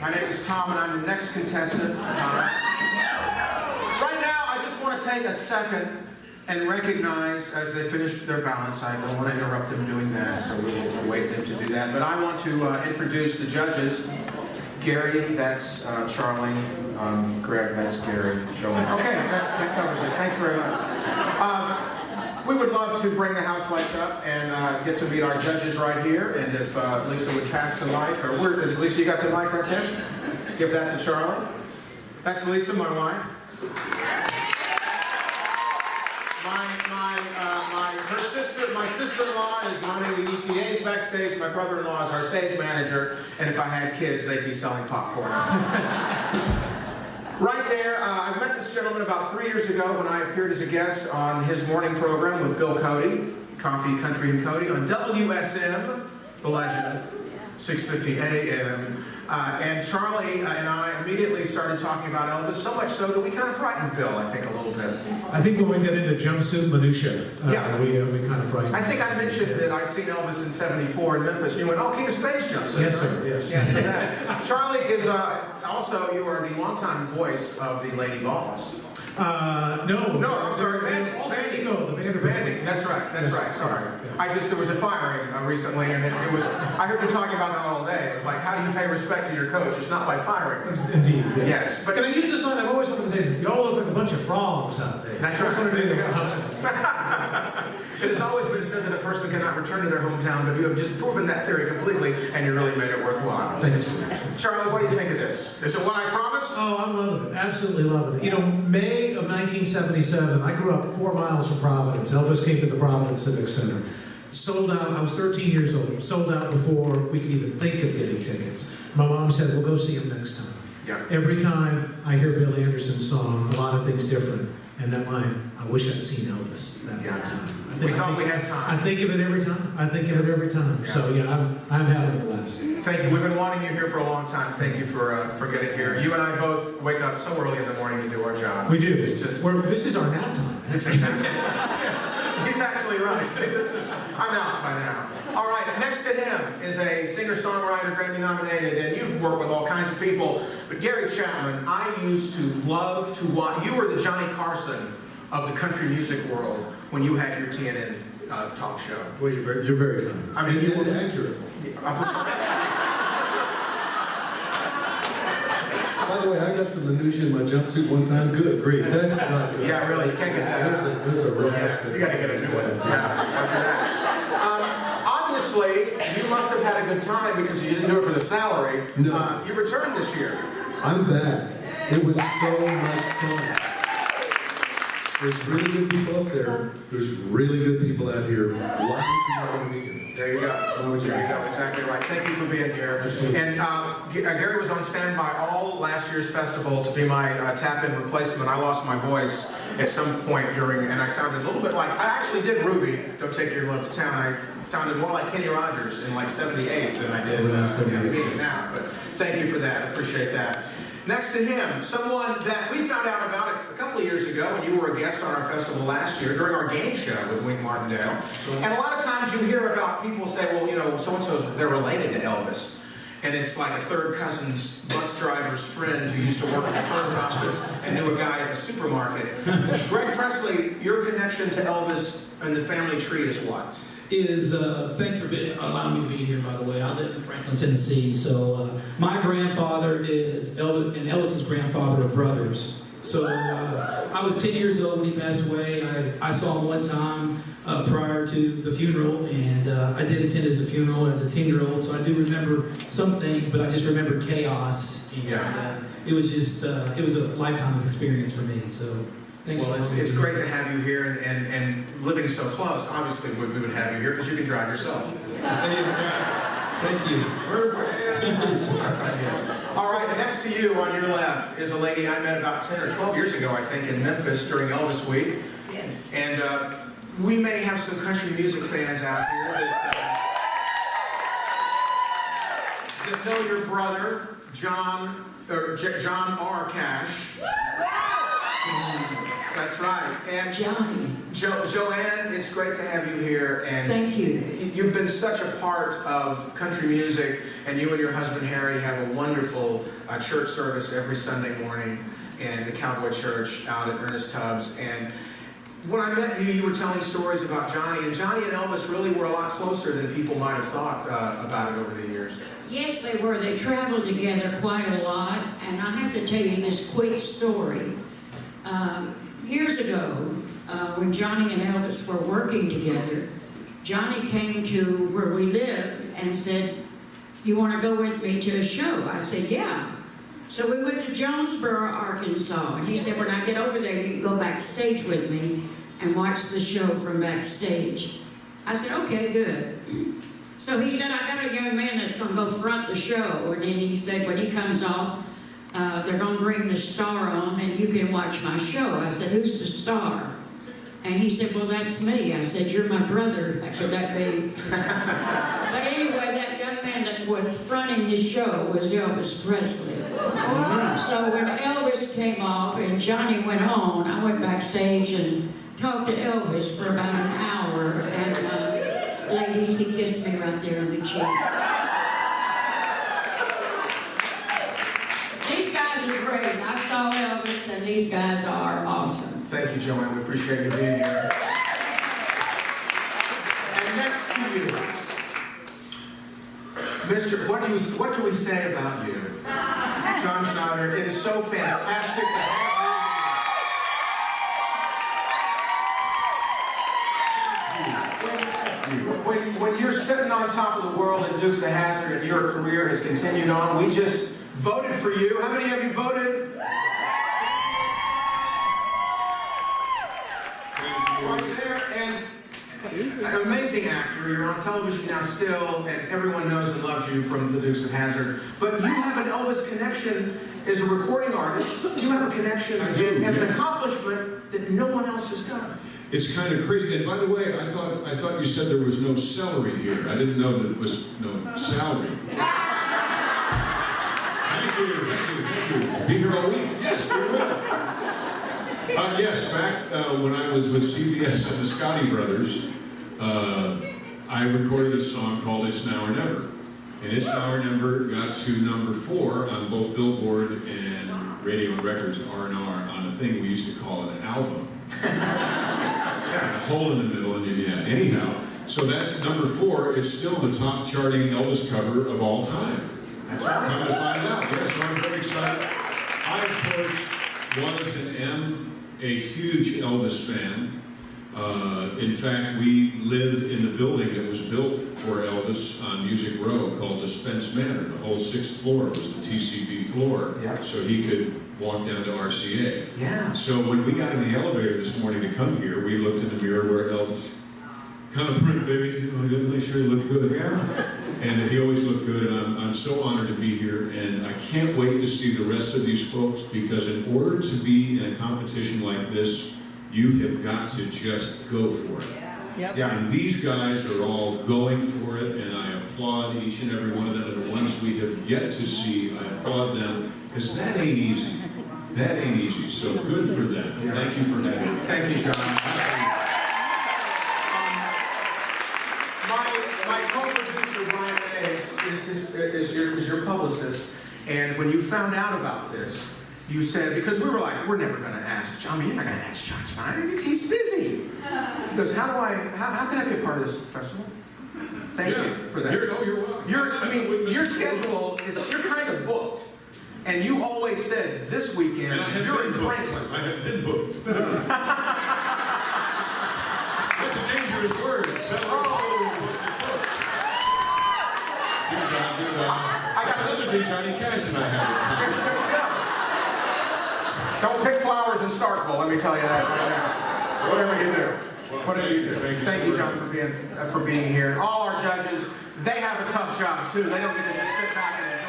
My name is Tom, and I'm the next contestant. Right now, I just want to take a second and recognize, as they finish their balance, I don't want to interrupt them doing that, so we will wait them to do that. But I want to introduce the judges. Gary, that's Charlie. Greg, that's Gary. Joanne. Okay, that covers it. Thanks very much. We would love to bring the house lights up and get to meet our judges right here. And if Lisa would pass the mic, or is Lisa, you got the mic right there? Give that to Charlie. That's Lisa, my wife. My sister-in-law is running the ETAs backstage. My brother-in-law is our stage manager. And if I had kids, they'd be selling popcorn. Right there, I met this gentleman about 3 years ago when I appeared as a guest on his morning program with Bill Cody, Coffee, Country, and Cody, on WSM, the legend, 6:50 a.m. And Charlie and I immediately started talking about Elvis, so much so that we kind of frightened Bill, I think, a little bit. I think when we get into jumpsuit minutia, we kind of frightened. I think I mentioned that I'd seen Elvis in '74 in Memphis, and you went, "Oh, King of Space jumpsuit." Yes, sir, yes. Yeah, so that. Charlie is also, you are the longtime voice of the Lady Vols. No, I'm sorry, Vandy. That's right, sorry. There was a firing recently, and it was, I heard you talking about that all day. It was like, how do you pay respect to your coach? It's not by firing. Indeed, yes. Yes, but can I use this line? I've always wanted to say, y'all look like a bunch of frogs out there. That's right. It has always been said that a person cannot return to their hometown, but you have just proven that theory completely, and you really made it worthwhile. Thank you, sir. Charlie, what do you think of this? Is it what I promised? Oh, I'm loving it. Absolutely loving it. You know, May of 1977, I grew up 4 miles from Providence. Elvis came to the Providence Civic Center. Sold out. I was 13 years old. Sold out before we could even think of getting tickets. My mom said, "We'll go see him next time." Yeah. Every time I hear Bill Anderson's song, a lot of things different. And that line, "I wish I'd seen Elvis that one time." We thought we had time. I think of it every time. Yeah. So yeah, I'm having a blast. Thank you. We've been wanting you here for a long time. Thank you for getting here. You and I both wake up so early in the morning to do our job. We do. It's just, this is our nap time. He's actually right. I'm out by now. All right, next to him is a singer-songwriter, Grammy-nominated, and you've worked with all kinds of people. But Gary Chapman, I used to love to watch. You were the Johnny Carson of the country music world when you had your TNN talk show. Well, you're very kind. I mean, you were accurate. By the way, I got some minutia in my jumpsuit one time. Good grief, that's not good. Yeah, really, you can't get that. There's a real You got to get a new one. Yeah, after that. Obviously, you must have had a good time because you didn't do it for the salary. No. You returned this year. I'm back. It was so much fun. There's really good people up there. There's really good people out here. Why would you not want to be here? There you go. There you go. Exactly right. Thank you for being here. Absolutely. And Gary was on standby all last year's festival to be my tap-in replacement. I lost my voice at some point during, and I sounded a little bit like, I actually did Ruby, Don't Take Your Love to Town. I sounded more like Kenny Rogers in like '78 than I did now. But thank you for that. I appreciate that. Next to him, someone that we found out about a couple of years ago when you were a guest on our festival last year during our game show with Wing Martindale. And a lot of times you hear about people say, well, you know, so-and-so's, they're related to Elvis. And it's like a third cousin's bus driver's friend who used to work at the post office and knew a guy at the supermarket. Greg Presley, your connection to Elvis and the family tree is what? Thanks for allowing me to be here, by the way. I live in Franklin, Tennessee. So my grandfather is Elvis, and Elvis's grandfather are brothers. So I was 10 years old when he passed away. I saw him one time prior to the funeral, and I did attend his funeral as a 10-year-old. So I do remember some things, but I just remember chaos. And it was just, it was a lifetime of experience for me. So. Well, it's great to have you here, and living so close. Obviously, we would have you here because you can drive yourself. Thank you. All right, and next to you on your left is a lady I met about 10 or 12 years ago, I think, in Memphis during Elvis Week. Yes. And we may have some country music fans out here that know your brother, John R. Cash. That's right. And Johnny. Joanne, it's great to have you here, and Thank you. You've been such a part of country music, and you and your husband Harry have a wonderful church service every Sunday morning in the Cowboy Church out at Ernest Tubbs. And when I met you, you were telling stories about Johnny, and Johnny and Elvis really were a lot closer than people might have thought about it over the years. Yes, they were. They traveled together quite a lot, and I have to tell you this quick story. Years ago, when Johnny and Elvis were working together, Johnny came to where we lived and said, "You want to go with me to a show?" I said, "Yeah." So we went to Jonesboro, Arkansas, and he said, "When I get over there, you can go backstage with me and watch the show from backstage." I said, "Okay, good." So he said, "I got a young man that's going to go front the show." And then he said, when he comes off, they're going to bring the star on and you can watch my show. I said, "Who's the star?" And he said, "Well, that's me." I said, "You're my brother. How could that be?" But anyway, that young man that was fronting his show was Elvis Presley. So when Elvis came off and Johnny went on, I went backstage and talked to Elvis for about an hour. And ladies, he kissed me right there on the cheek. These guys are great. I saw Elvis, and these guys are awesome. Thank you, Joanne. We appreciate you being here. And next to you, Mr. What do we say about you? John Schneider, it is so fantastic to have you. When you're sitting on top of the world at Dukes of Hazzard and your career has continued on, we just voted for you. How many of you voted? Right there, and an amazing actor. You're on television now still, and everyone knows and loves you from the Dukes of Hazzard. But you have an Elvis connection as a recording artist. You have a connection and an accomplishment that no one else has done. It's kind of crazy. And by the way, I thought you said there was no celery here. I didn't know that it was no salary. Thank you. Be here all week. Yes, we will. Yes, back when I was with CBS and the Scotty Brothers, I recorded a song called "It's Now or Never." And "It's Now or Never" got to number 4 on both Billboard and Radio and Records R&R on a thing we used to call an album. A hole in the middle, and anyhow. So that's number 4. It's still the top charting Elvis cover of all time. That's right. Come to find out. Yeah, so I'm very excited. I, of course, was and am a huge Elvis fan. In fact, we live in the building that was built for Elvis on Music Row called the Spence Manor. The whole 6th floor was the TCB floor, so he could walk down to RCA. Yeah. So when we got in the elevator this morning to come here, we looked in the mirror where Elvis, "Kind of pretty, baby. You gotta make sure you look good." Yeah. And he always looked good, and I'm so honored to be here, and I can't wait to see the rest of these folks, because in order to be in a competition like this, you have got to just go for it. Yep. Yeah. And these guys are all going for it, and I applaud each and every one of them. And the ones we have yet to see, I applaud them, because that ain't easy. That ain't easy, so good for them. Yeah. Thank you for having me. Thank you, John. My co-producer, Brian May, is your publicist, and when you found out about this, you said, because we were like, we're never going to ask John, you're not going to ask John Schneider because he's busy. He goes, how can I be a part of this festival? Thank you for that. You're welcome. Your schedule is, you're kind of booked. And you always said this weekend, And I have you're in been booked. Franklin. I have been booked. That's a dangerous word. That's another thing Johnny Cash and I have. Don't pick flowers in Starkville, let me tell you that right now. Whatever you do. Whatever you do. Thank you, John, for being here. All our judges, they have a tough job too. They don't get to just sit back and